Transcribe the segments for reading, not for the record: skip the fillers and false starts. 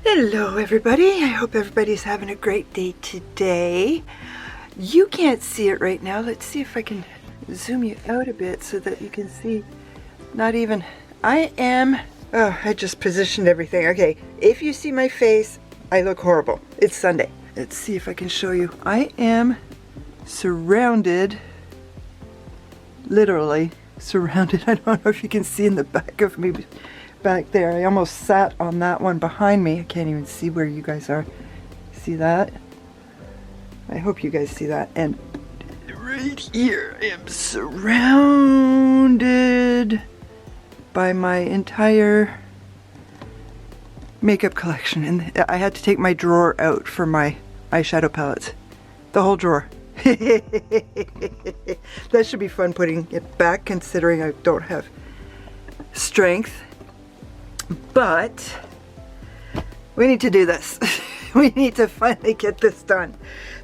Hello everybody, I hope everybody's having a great day today. You can't see it right now. Let's see if I can zoom you out a bit so that you can see. Not even, I just positioned everything. Okay, if you see my face, I look horrible. It's Sunday. Let's see if I can show you. I am surrounded, literally surrounded. I don't know if you can see in the back of me. Back there, I almost sat on that one behind me. I can't even see where you guys are. See that? I hope you guys see that. And right here, I am surrounded by my entire makeup collection. And I had to take my drawer out for my eyeshadow palettes. The whole drawer. That should be fun putting it back, considering I don't have strength. But we need to do this. We need to finally get this done.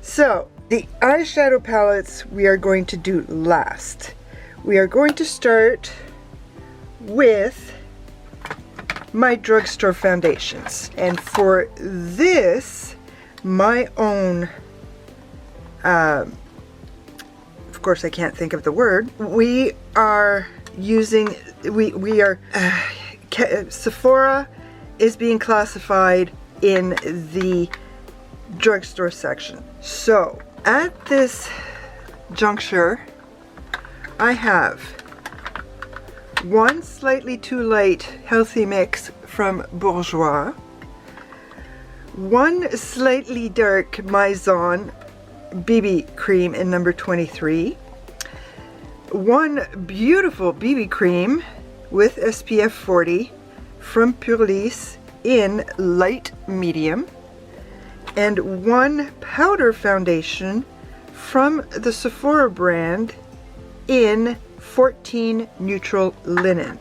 So the eyeshadow palettes we are going to do last. We are going to start with my drugstore foundations. And for this, my own, of course I can't think of the word, we are using, Sephora is being classified in the drugstore section. So at this juncture, I have one slightly too light healthy mix from Bourjois, one slightly dark Maison BB cream in number 23, one beautiful BB cream with SPF 40 from Purlisse in light medium, and one powder foundation from the Sephora brand in 14 neutral linen.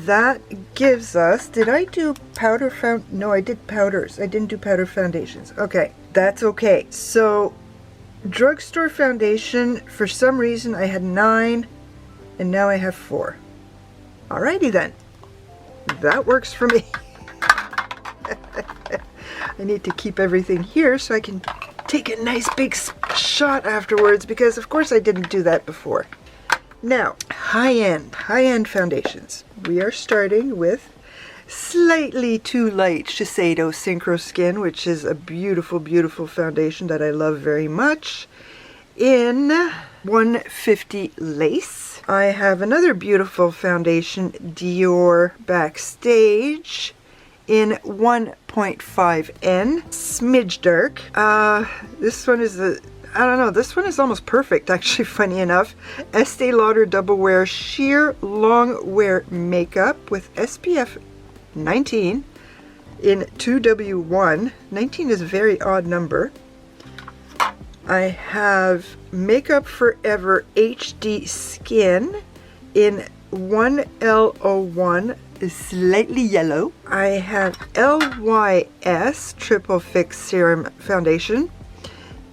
That gives us, did I do powder no, I did powders. I didn't do powder foundations. Okay, that's okay. So drugstore foundation, for some reason I had 9 and now I have 4. Alrighty then, that works for me. I need to keep everything here so I can take a nice big shot afterwards, because of course I didn't do that before. Now, high-end foundations. We are starting with slightly too light Shiseido Synchro Skin, which is a beautiful, beautiful foundation that I love very much, in 150 Lace. I have another beautiful foundation, Dior Backstage, in 1.5N, smidge dark. This one is I don't know, this one is almost perfect, actually, funny enough. Estee Lauder Double Wear Sheer Long Wear Makeup with SPF 19 in 2W1. 19 is a very odd number. I have Makeup Forever HD Skin in 1L01, slightly yellow. I have LYS Triple Fix Serum Foundation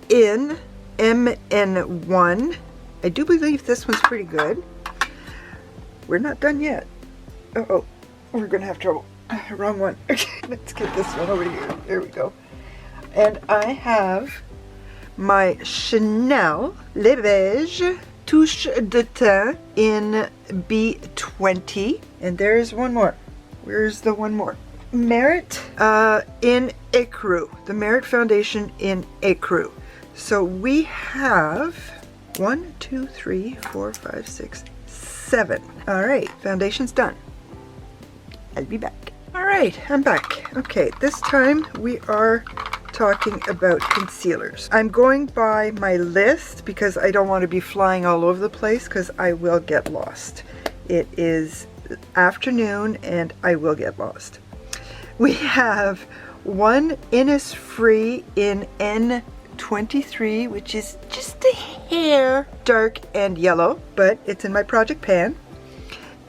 in MN1. I do believe this one's pretty good. We're not done yet. Uh-oh, we're gonna have trouble. Wrong one. Okay, let's get this one over here. There we go. And I have my Chanel Le Beige Touche de Teint in B20. And there's one more. Where's the one more? Merit in Ecru. The Merit Foundation in Ecru. So we have 1, 2, 3, 4, 5, 6, 7. All right, foundation's done. I'll be back. All right, I'm back. Okay, this time we are talking about concealers. I'm going by my list because I don't want to be flying all over the place, because I will get lost. It is afternoon and I will get lost. We have one Innisfree in N23, which is just a hair dark and yellow, but it's in my project pan.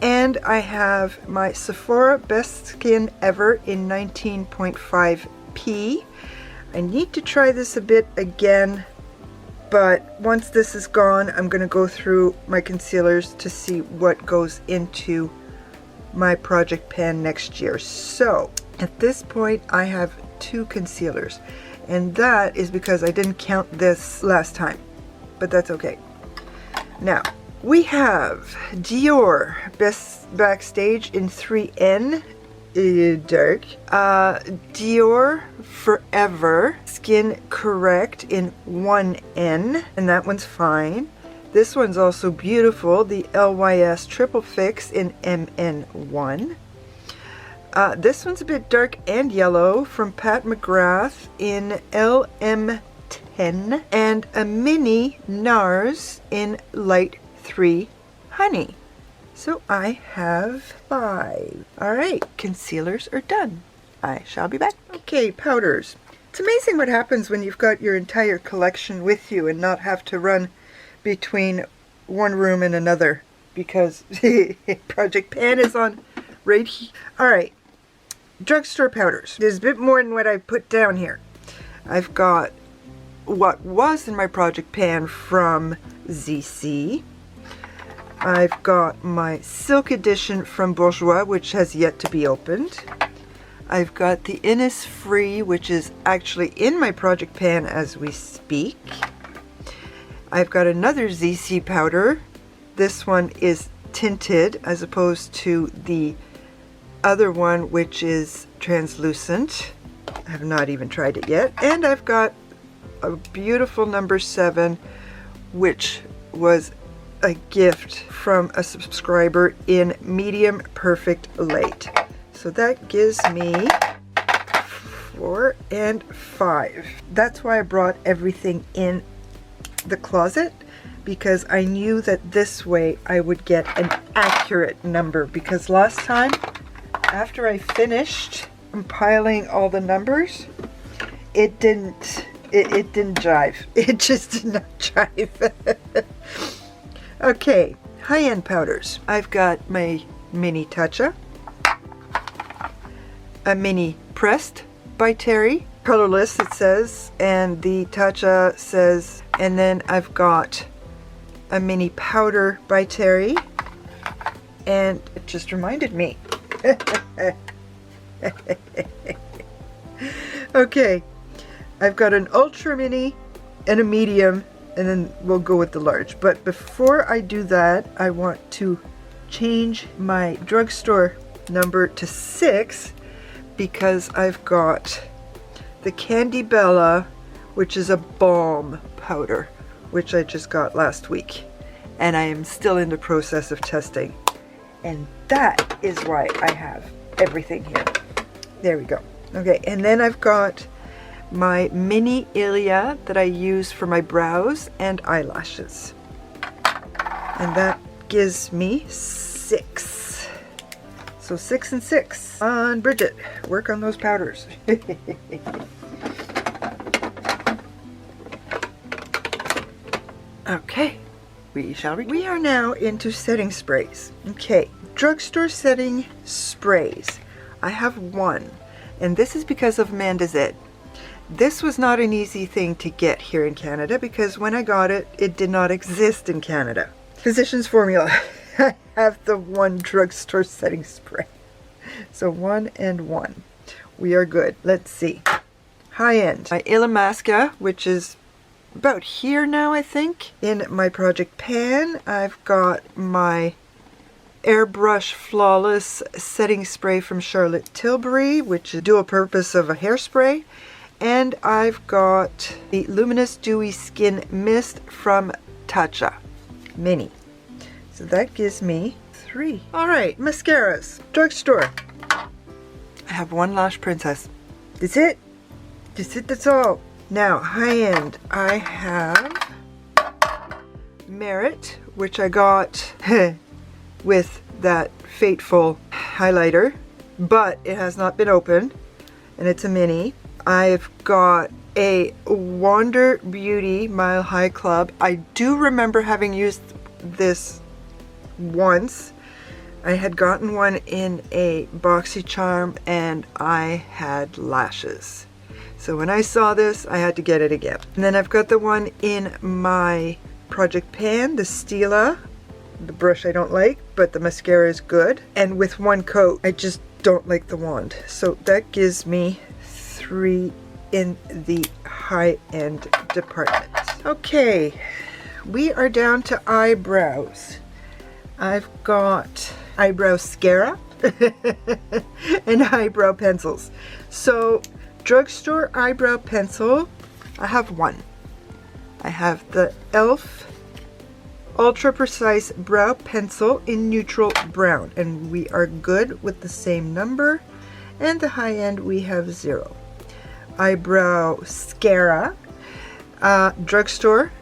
And I have my Sephora Best Skin Ever in 19.5P. I need to try this a bit again, but once this is gone, I'm going to go through my concealers to see what goes into my project pan next year. So at this point I have 2 concealers. And that is because I didn't count this last time, but that's okay. Now, we have Dior Best Backstage in 3N. Dark. Dior Forever Skin Correct in 1N, and that one's fine. This one's also beautiful, the LYS Triple Fix in MN1. This one's a bit dark and yellow from Pat McGrath in LM10, and a mini NARS in Light 3 Honey. So I have 5. All right, concealers are done. I shall be back. Okay, powders. It's amazing what happens when you've got your entire collection with you and not have to run between one room and another because Project Pan is on right here. All right, drugstore powders. There's a bit more than what I put down here. I've got what was in my Project Pan from ZC. I've got my Silk Edition from Bourjois, which has yet to be opened. I've got the Innisfree, which is actually in my Project Pan as we speak. I've got another ZC powder. This one is tinted as opposed to the other one, which is translucent. I have not even tried it yet. And I've got a beautiful number 7, which was a gift from a subscriber in medium perfect light. So that gives me 4 and 5. That's why I brought everything in the closet, because I knew that this way I would get an accurate number, because last time after I finished compiling all the numbers, it didn't jive. It just did not jive. Okay, high-end powders. I've got my mini Tatcha, a mini Pressed by Terry, colorless it says, and the Tatcha says, and then I've got a mini powder by Terry, and it just reminded me. Okay, I've got an ultra mini and a medium, and then we'll go with the large. But before I do that, I want to change my drugstore number to 6 because I've got the Candy Bella, which is a balm powder, which I just got last week. And I am still in the process of testing. And that is why I have everything here. There we go. Okay, and then I've got my mini Ilia that I use for my brows and eyelashes. And that gives me 6. So 6 and 6. On Bridget, work on those powders. Okay, we are now into setting sprays. Okay, drugstore setting sprays. I have 1, and this is because of Amanda Zed. This was not an easy thing to get here in Canada because when I got it, it did not exist in Canada. Physicians Formula. I have the 1 drugstore setting spray. So 1 and 1. We are good. Let's see. High end. My Illamasqua, which is about here now, I think. In my Project Pan, I've got my Airbrush Flawless setting spray from Charlotte Tilbury, which is dual purpose of a hairspray. And I've got the Luminous Dewy Skin Mist from Tatcha Mini. So that gives me 3. All right, mascaras. Drugstore. I have 1 Lash Princess. That's it. That's it, that's all. Now, high end. I have Merit, which I got with that fateful highlighter, but it has not been opened, and it's a mini. I've got a Wander Beauty Mile High Club. I do remember having used this once. I had gotten one in a BoxyCharm and I had lashes. So when I saw this, I had to get it again. And then I've got the one in my Project Pan, the Stila. The brush I don't like, but the mascara is good. And with 1 coat, I just don't like the wand. So that gives me 3. 3 in the high-end department. Okay, we are down to eyebrows. I've got eyebrow mascara and eyebrow pencils. So drugstore eyebrow pencil, I have one. I have the e.l.f. Ultra Precise Brow Pencil in neutral brown, and we are good with the same number. And the high end we have 0. Eyebrow mascara, drugstore,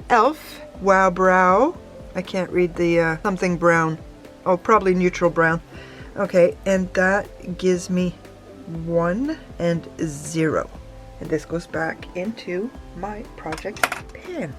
e.l.f. Wow Brow. I can't read the something brown. Oh, probably neutral brown. Okay, and that gives me 1 and 0. And this goes back into my project pan.